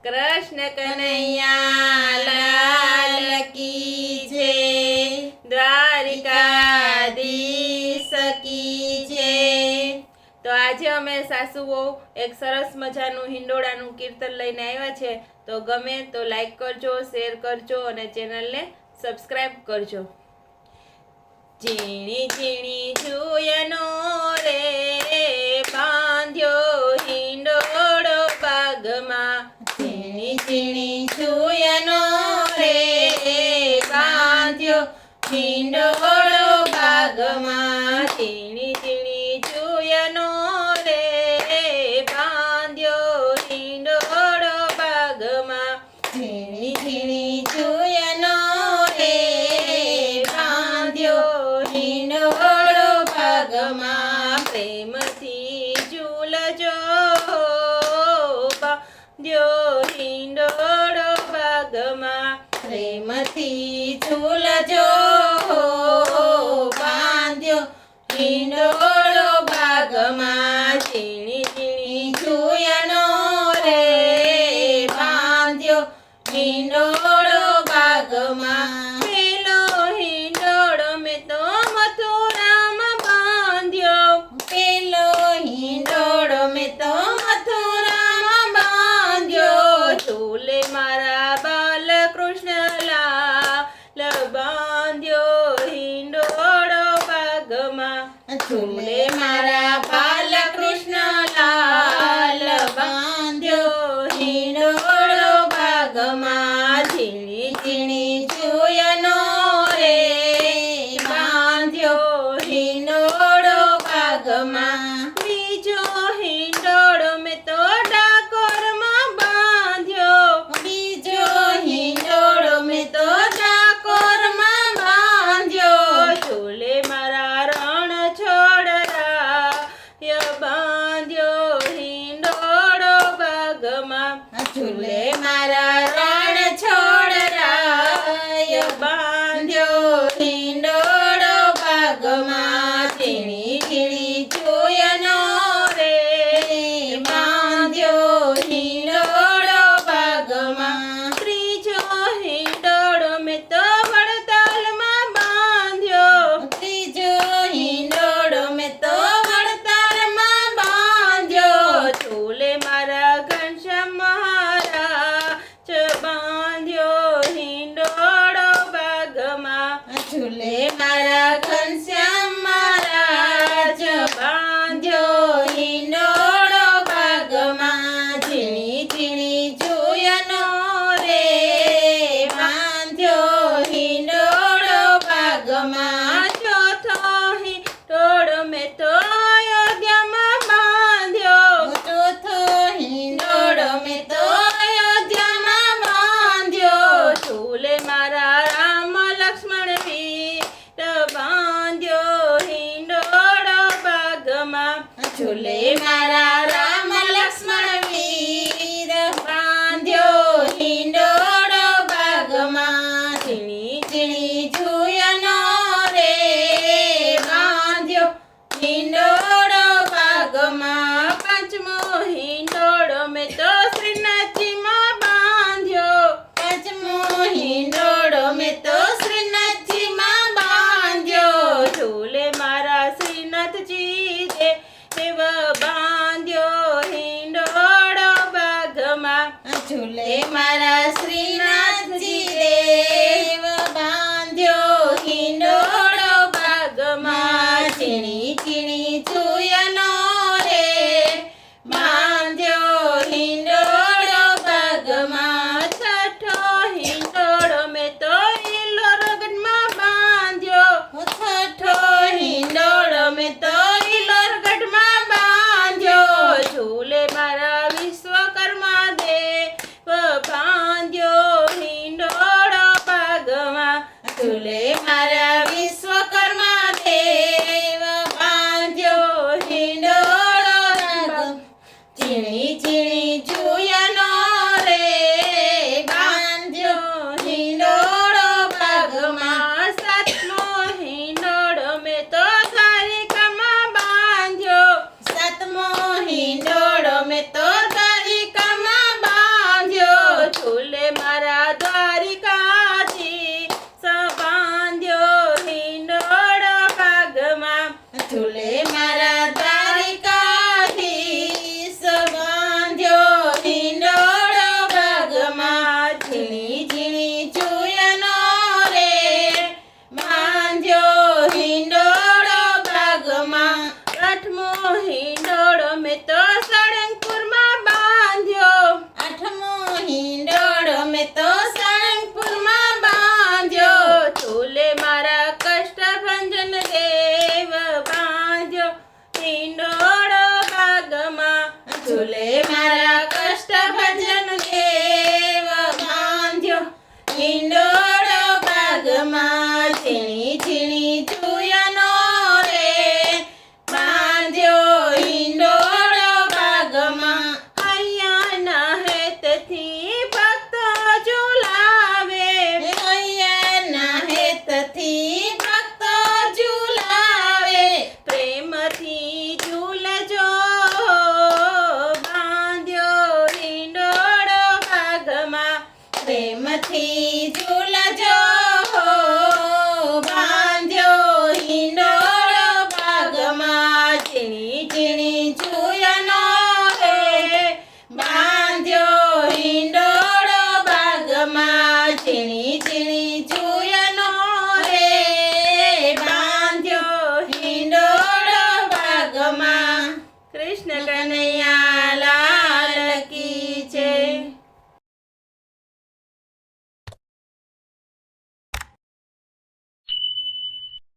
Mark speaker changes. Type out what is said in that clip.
Speaker 1: कृष्ण कन्हैया लाल की जय। द्वारिकाधीश की जय। तो आज अमे सासुओ एक सरस मजानुं हिंडोळानुं कीर्तन लईने आव्या छे। तो गमे तो लाइक करजो, शेर करजो अने चेनल ने सब्सक्राइब करजो। झीणी झीणी जुयनो रे बांध्यो हिंडोळो बागमां। झीणी झीणी जुयनो रे बांध्यो हिंडोळो बागमां। झीणी झीणी जुयनो रे बांध्यो हिंडोळो बागमां। झीणी झीणी जुयनो रे बांध्यो हिंडोळो बागमां। प्रेमथी झूलजो बांध्यो हिंडोळो बागमां। प्रेमथी झूलजो बांध्यो हिंडोळो बागमां। झीणी झीणी जुयनो रे बांध्यो हिंडोळो बागमां। पेलो हिंडोळो में तो मथुरामां बांध्यो। पेलो हिंडोळो में तो मथुरामां बांध्यो। झूले मारा बालकृष्ण लाल बांध्यो हिंडोळो बागमां। झूले मारा बालकृष्ण लाल बांध्यो हिंडोळो बागमां। झीणी झीणी जुयनो रे बांध्यो हिंडोळो बागमां। बीजो हिंडोळो में तो डाकोरमां बांध्यो। बीजो हिंडोळो में तो डाकोरमां बांध्यो। झूले मारा रणछोडराय बांध्यो हिंडोळो बागमां। झूले मारा रणछोडराय बांध्यो हिंडोळो बागमां। झीणी झीणी जुयनो रे बांध्यो हिंडोळो बागमां। त्रीजो हिंडोळो में तो वडतालमां बांध्यो। त्रीजो हिंडोळो में तो वडतालमां बांध्यो। झूले मारा घनश्याम महाराज बांध्यो हिंडोळो बागमां। झूले मारा घनश्याम महाराज बांध्यो हिंडोळो बागमां। झीणी झीणी जुयनो रे बांध्यो हिंडोळो बागमां। चौथो हिंडोळो में तो अयोध्यामां बांध्यो। चौथो हिंडोळो में तो अयोध्यामां बांध्यो। झूले मारा राम लक्ष्मण वीर बांध्यो हिंडोळो बागमां। झूले मारा राम लक्ष्मण वीर बांध्यो हिंडोळो बागमां। झीणी झीणी जुयनो रे बांध्यो हिंडोळो बागमां। पंचमो हिंडोळो में तो श्रीनाथजी मां बांध्यो। पंचमो हिंडोळो में तो श्रीनाथजी मां बांध्यो। झूले मारा श्रीनाथजी देव बांध्यो हिंडोळो बागमां। झूले मारा श्रीनाथजी देव बांध्यो हिंडोळो बागमां। झीणी झीणी जुयनो रे बांध्यो हिंडोळो बागमां। छठो हिंडोळो में तो इलोरगढ़मां बांध्यो। छठो हिंडोळो में तो इलोरगढ़मां बांध्यो। झूले मारा विश्वकर्मा देव बांध्यो કૃષ્ણ.